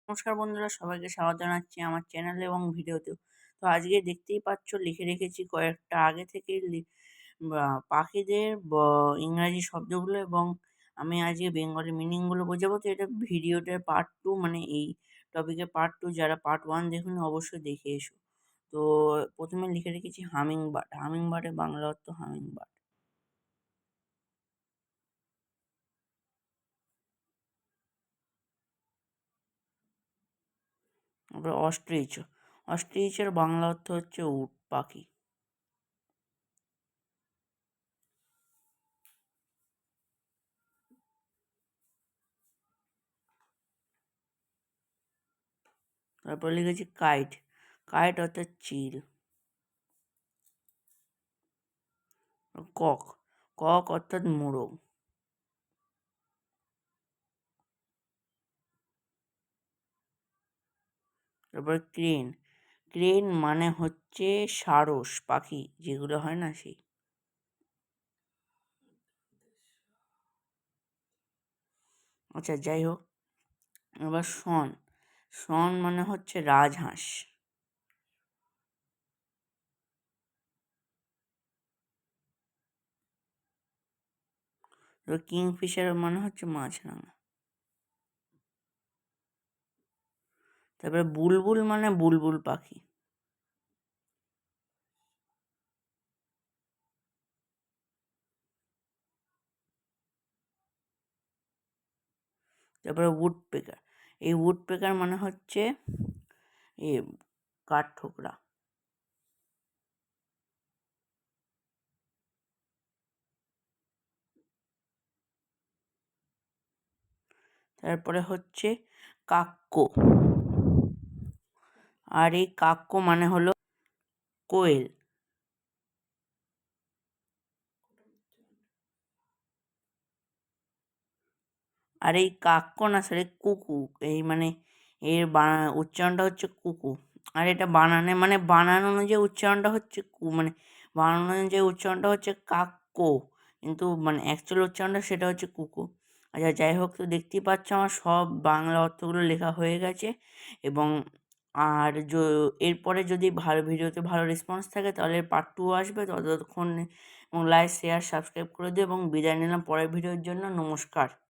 নমস্কার বন্ধুরা, সবাইকে স্বাগত জানাচ্ছি আমার চ্যানেলে এবং ভিডিওতেও। তো আজকে দেখতেই পাচ্ছ লিখে রেখেছি কয়েকটা আগে থেকে পাখিদের ইংরাজি শব্দগুলো, এবং আমি আজকে বেঙ্গলি মিনিংগুলো বোঝাবো। তো এটা ভিডিওটার পার্ট 2, মানে এই টপিকের পার্ট 2। যারা পার্ট 1 দেখুন অবশ্যই দেখে এসো। তো প্রথমে লিখে রেখেছি হামিং বার্ড। হামিং বার্ডের বাংলা অর্থ হামিং বার্ড। তারপরে অস্ট্রিচ। অস্ট্রিচের বাংলা অর্থ হচ্ছে উট পাখি। তারপর লিখেছি কাইট। কাইট অর্থাৎ চিল। কক। কক অর্থাৎ মোরগ। তারপর ক্রেন। ক্রেন মানে হচ্ছে সারস পাখি যেগুলো হয় না, সেই। আচ্ছা, যাই হোক। এবার শন। শন মানে হচ্ছে রাজহাঁস। এবার কিংফিশার মানে হচ্ছে মাছরাঙা। তারপরে বুলবুল মানে বুলবুল পাখি। তারপরে উড পেকার। এই উড পেকার মানে হচ্ছে এ কাঠঠোকরা। তারপরে হচ্ছে কাক্য। আর এই কাক্য মানে হলো কোয়েল। আর এই কাক্য না স্যার, কুকু। এই মানে এর উচ্চারণটা হচ্ছে কুকু। আর এটা বানানো যে উচ্চারণটা হচ্ছে মানে বানানো যে উচ্চারণটা হচ্ছে কাক্য, কিন্তু মানে অ্যাকচুয়াল উচ্চারণটা সেটা হচ্ছে কুকু। আচ্ছা, যাই হোক, তো দেখতেই পাচ্ছ আমার সব বাংলা অর্থগুলো লেখা হয়ে গেছে। এবং আর এরপরে যদি ভিডিওতে ভালো রেসপন্স থাকে তাহলে পার্ট 2 আসবে। ততক্ষণ এবং লাইক, শেয়ার, সাবস্ক্রাইব করে দিও এবং বিদায় নিলাম পরের ভিডিওর জন্য। নমস্কার।